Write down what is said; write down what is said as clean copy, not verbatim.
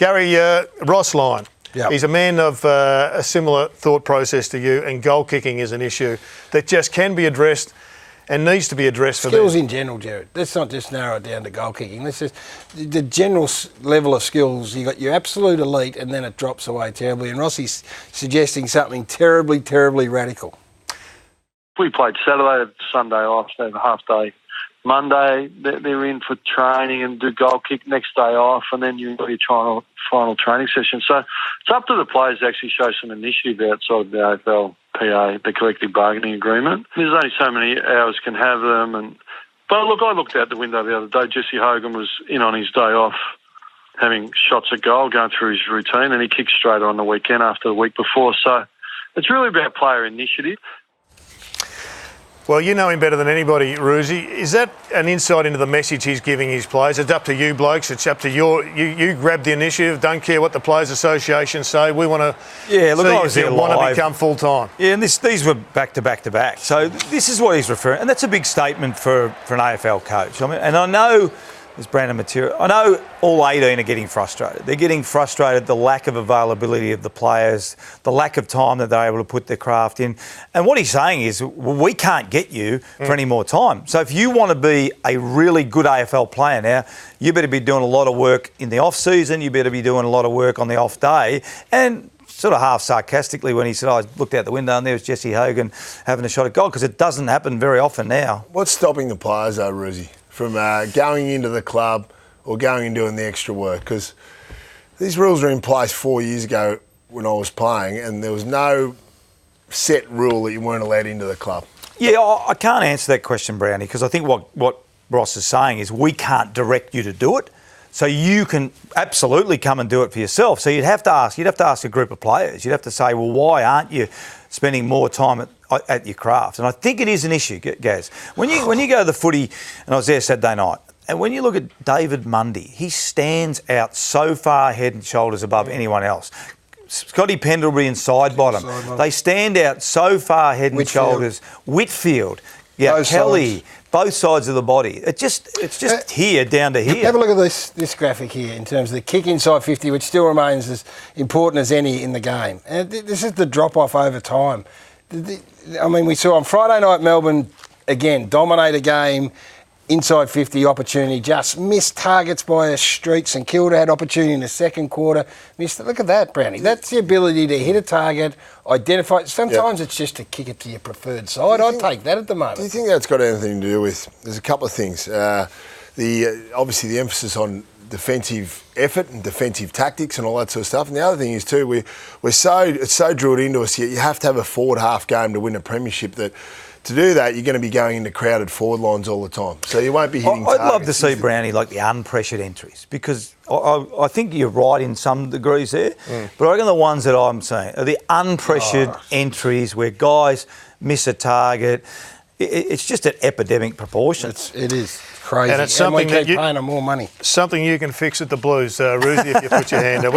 Gary, Ross Lyon. Yep. He's a man of a similar thought process to you, and goal kicking is an issue that just can be addressed and needs to be addressed for them. Skills in general, Jared. Let's not just narrow it down to goal kicking. Let's just the general level of skills. You got your absolute elite, and then it drops away terribly. And Rossi's suggesting something terribly, terribly radical. We played Saturday, Sunday off, they have a half day. Monday, they're in for training and do goal kick. Next day off, and then you've got your final training session. So it's up to the players to actually show some initiative outside of the AFLPA, the collective bargaining agreement. There's only so many hours can have them. But look, I looked out the window the other day. Jesse Hogan was in on his day off having shots at goal, going through his routine, and he kicked straight on the weekend after the week before. So it's really about player initiative. Well, you know him better than anybody, Roosie. Is that an insight into the message he's giving his players? It's up to you blokes. It's up to you grab the initiative. Don't care what the Players Association say. We want to become full-time. Yeah, and these were back-to-back-to-back. So this is what he's referring, and that's a big statement for an AFL coach. I mean, and I know, as Brandon material, I know all 18 are getting frustrated. They're getting frustrated, the lack of availability of the players, the lack of time that they're able to put their craft in. And what he's saying is, well, we can't get you for any more time. So if you want to be a really good AFL player now, you better be doing a lot of work in the off-season, you better be doing a lot of work on the off day. And sort of half sarcastically when he said, I looked out the window and there was Jesse Hogan having a shot at goal, because it doesn't happen very often now. What's stopping the players though, Roosie, from going into the club or going and doing the extra work? Because these rules were in place 4 years ago when I was playing, and there was no set rule that you weren't allowed into the club. Yeah, I can't answer that question, Brownie, because I think what Ross is saying is we can't direct you to do it. So you can absolutely come and do it for yourself. So you'd have to ask a group of players. You'd have to say, well, why aren't you spending more time at your craft? And I think it is an issue, Gaz. When you go to the footy, and I was there Saturday night, and when you look at David Mundy, he stands out so far head and shoulders above anyone else. Scotty Pendlebury and Sidebottom, they stand out so far head and shoulders. Whitfield, yeah, Kelly, both sides of the body. It's just here, down to here. Have a look at this graphic here in terms of the kick inside 50, which still remains as important as any in the game. And this is the drop-off over time. I mean, we saw on Friday night Melbourne, again, dominate a game, inside 50 opportunity, just missed targets by a streak. St Kilda had opportunity in the second quarter. Missed it. Look at that, Brownie. That's the ability to hit a target, identify. Sometimes it's just to kick it to your preferred side. I'd take that at the moment. Do you think that's got anything to do with? There's a couple of things. Obviously the emphasis on defensive effort and defensive tactics and all that sort of stuff. And the other thing is too, it's so drilled into us. You have to have a forward half game to win a premiership. That to do that, you're going to be going into crowded forward lines all the time. So you won't be hitting targets. I'd love to see, Brownie, like the unpressured entries, because I think you're right in some degrees there, but I reckon the ones that I'm seeing are the unpressured entries where guys miss a target. It's just an epidemic proportion. It is crazy. And it's something we keep paying them more money. Something you can fix at the Blues, Roosie, if you put your hand up.